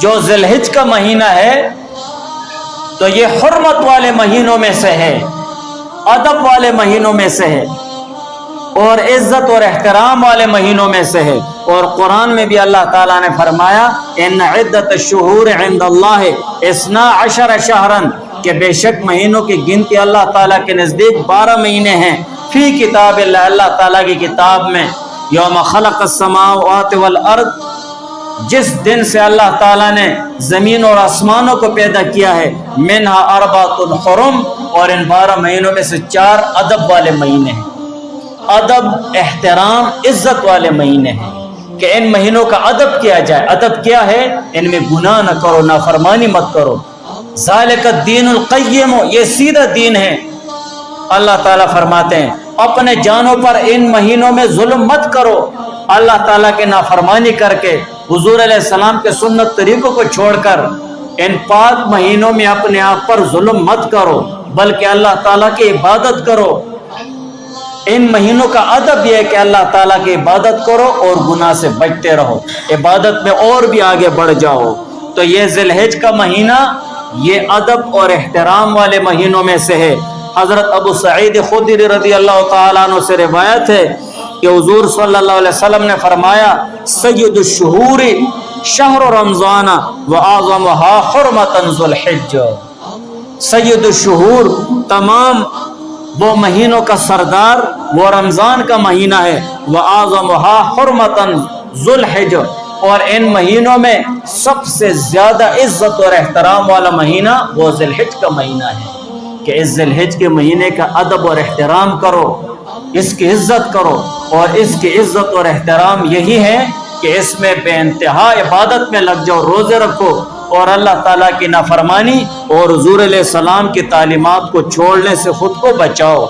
جو ذی الحج کا مہینہ ہے تو یہ حرمت والے مہینوں میں سے ہے، ادب والے مہینوں میں سے ہے، اور عزت اور احترام والے مہینوں میں سے ہے۔ اور قرآن میں بھی اللہ تعالیٰ نے فرمایا ان عدت الشہور عند اللہ 12 شہرا، کہ بے شک مہینوں کی گنتی اللہ تعالیٰ کے نزدیک 12 مہینے ہیں، فی کتاب اللہ، اللہ تعالیٰ کی کتاب میں، یوم خلق السماوات والارض، جس دن سے اللہ تعالیٰ نے زمین اور آسمانوں کو پیدا کیا ہے، منہا اربعۃ حرم، اور ان 12 مہینوں میں سے 4 ادب والے مہینے ہیں، ادب، احترام، عزت والے مہینے ہیں، کہ ان مہینوں کا ادب کیا جائے۔ ادب کیا ہے؟ ان میں گناہ نہ کرو، نافرمانی مت کرو۔ ذالک الدین القیم، یہ سیدھا دین ہے۔ اللہ تعالیٰ فرماتے ہیں اپنے جانوں پر ان مہینوں میں ظلم مت کرو، اللہ تعالیٰ کے نافرمانی کر کے، حضور علیہ السلام کے سنت طریقوں کو چھوڑ کر ان پاک مہینوں میں اپنے آپ پر ظلم مت کرو، بلکہ اللہ تعالیٰ کی عبادت کرو۔ ان مہینوں کا ادب یہ ہے کہ اللہ تعالیٰ کی عبادت کرو اور گناہ سے بچتے رہو، عبادت میں اور بھی آگے بڑھ جاؤ۔ تو یہ ذی الحج کا مہینہ یہ ادب اور احترام والے مہینوں میں سے ہے۔ حضرت ابو سعید خدری رضی اللہ تعالیٰ عنہ سے روایت ہے کہ حضور صلی اللہ علیہ وسلم نے فرمایا سید الشہور شہر رمضان واعظمها حرمتا ذو الحج، سید الشہور، تمام وہ مہینوں کا سردار وہ رمضان کا مہینہ ہے، واعظمها حرمتا ذو الحج، اور ان مہینوں میں سب سے زیادہ عزت اور احترام والا مہینہ وہ ذی الحج کا مہینہ ہے، کہ اس ذی الحج کے مہینے کا ادب اور احترام کرو، اس کی عزت کرو، اور اس کی عزت اور احترام یہی ہے کہ اس میں بے انتہا عبادت میں لگ جاؤ، روزے رکھو، اور اللہ تعالیٰ کی نافرمانی اور حضور علیہ السلام کی تعلیمات کو چھوڑنے سے خود کو بچاؤ۔